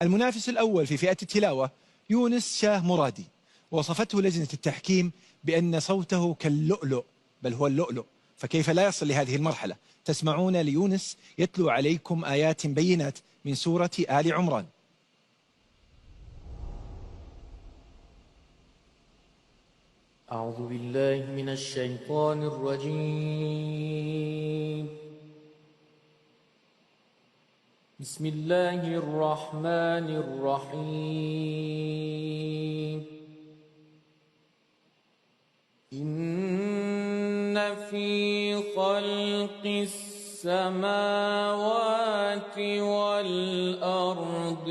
المنافس الأول في فئة التلاوة يونس شاه مرادي، وصفته لجنة التحكيم بأن صوته كاللؤلؤ، بل هو اللؤلؤ، فكيف لا يصل لهذه المرحلة؟ تسمعون ليونس يتلو عليكم آيات بينات من سورة آل عمران. أعوذ بالله من الشيطان الرجيم. بسم الله الرحمن الرحيم. إن في خلق السماوات والأرض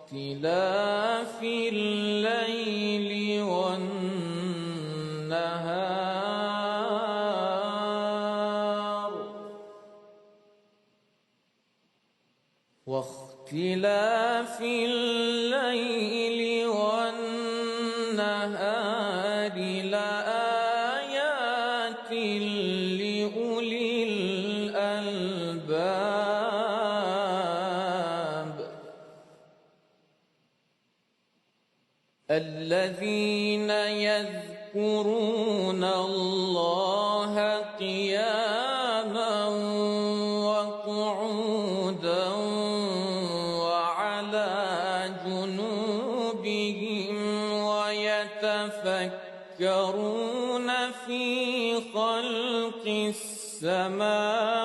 واختلاف الليل والنهار لآيات لأولي الألباب الذين يذكرون الله قياما وقعودا وعلى جنوبهم ويتفكرون في خلق السماوات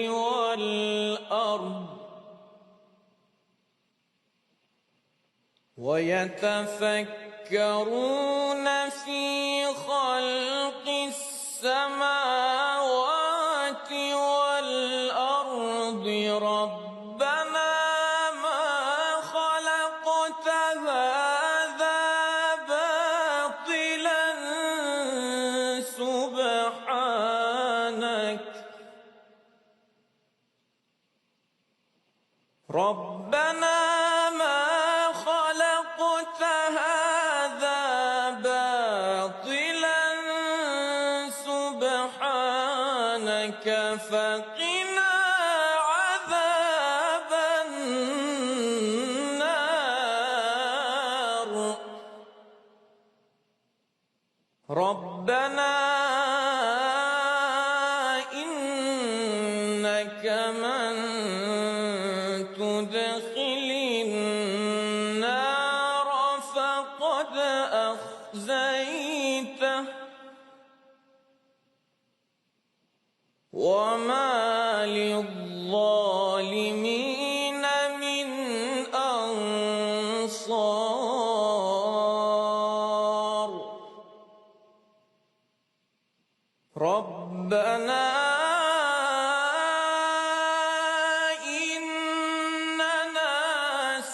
والأرض ربنا ما خلقت هذا باطلا سبحانك ربنا ما خلقت هذا باطلا سبحانك فقنا عذاب النار ربنا إنك من تدخل النار فقد أخزيته وما للظالمين من أنصار ربنا إننا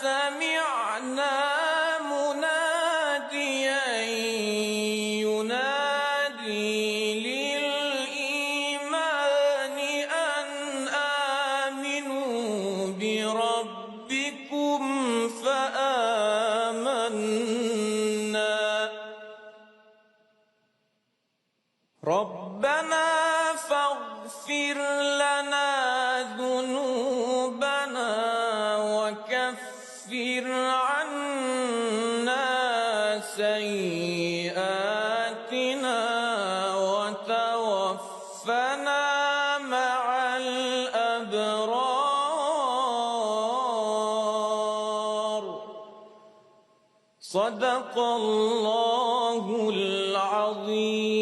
سمعنا مناديا ينادي للإيمان أن آمنوا بربكم فآمنا ربنا فاغفر لنا ذنوبنا وكفر عنا سيئاتنا وتوفنا مع الأبرار صدق الله العظيم.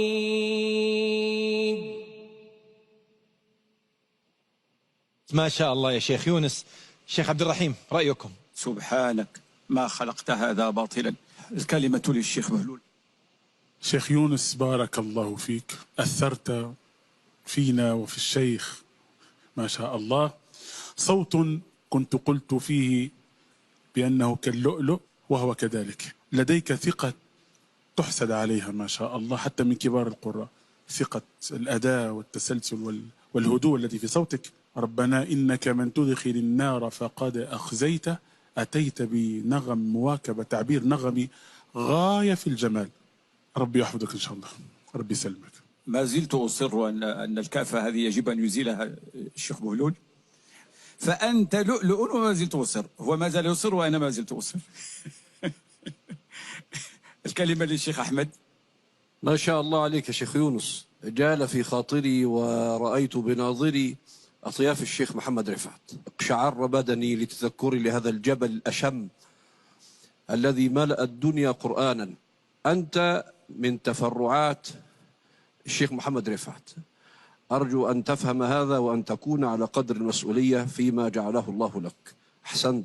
ما شاء الله يا شيخ يونس. شيخ عبد الرحيم، رأيكم؟ سبحانك ما خلقت هذا باطلا. الكلمة للشيخ بهلول. شيخ يونس بارك الله فيك، أثرت فينا وفي الشيخ ما شاء الله. صوت كنت قلت فيه بأنه كاللؤلؤ وهو كذلك. لديك ثقة تحسد عليها ما شاء الله حتى من كبار القراء، ثقة الأداء والتسلسل والهدوء الذي في صوتك. ربنا إنك من تدخل النار فقد أخزيته. أتيت بنغم مواكبة، تعبير نغمي غاية في الجمال. ربي يحفظك إن شاء الله، ربي يسلمك. ما زلت أصر أن الكافة هذه يجب أن يزيلها الشيخ بهلول. فأنت لؤلؤ وما زلت أصر. هو ما زال يصر وأنا ما زلت أصر. الكلمة للشيخ أحمد. ما شاء الله عليك يا شيخ يونس، جال في خاطري ورأيت بناظري أطياف الشيخ محمد رفعت، اقشعر بدني لتذكري لهذا الجبل الأشم الذي ملأ الدنيا قرآنا. أنت من تفرعات الشيخ محمد رفعت، أرجو أن تفهم هذا وأن تكون على قدر المسؤولية فيما جعله الله لك. أحسنت.